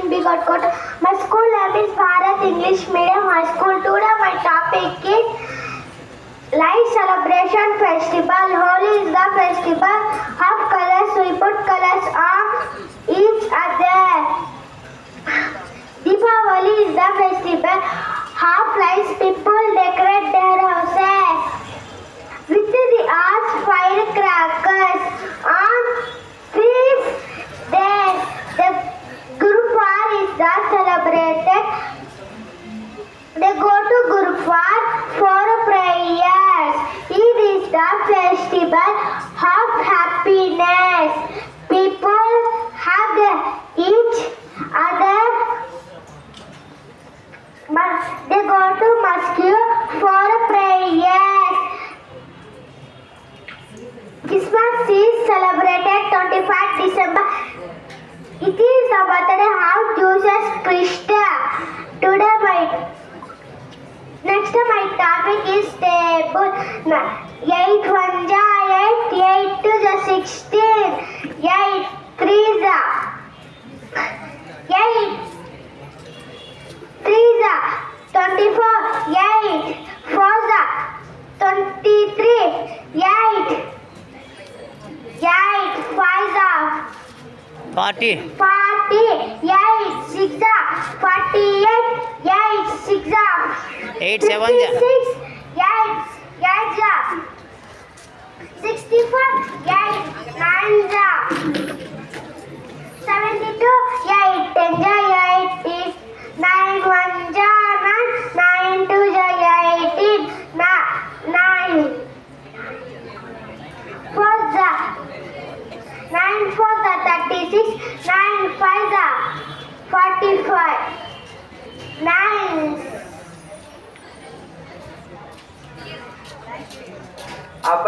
B. Godkota. My school name is Bharat English Medium High School. Today my topic is Light Celebration Festival. Holi is the festival of colors. We put colors on each other. Deepavali is the festival of lights. People decorate their houses with the arts firecrackers on feast days. The Gurupar is the celebrated. They go to Gurupar for prayers. It is the festival of happiness. People hug each other. They go to mosque for prayers. Christmas is celebrated 25 December. It is the birthday of Jesus Christ. Today next my topic is table. 8 1 ja 8, 8 2 ja 16, 8 3 ja 8, 3 ja 24, 8 4 ja 23, 8 5 ja 40, 40, 8 6 ja 48, 8 6 ja 8 7 ja 56, 8 ja 64, 8 9 ja 72, 8 10 ja 8 9 1 ja 9 2 ja 18, 9 4 ja 9 4 ja 36, 9 5 ja 45, 9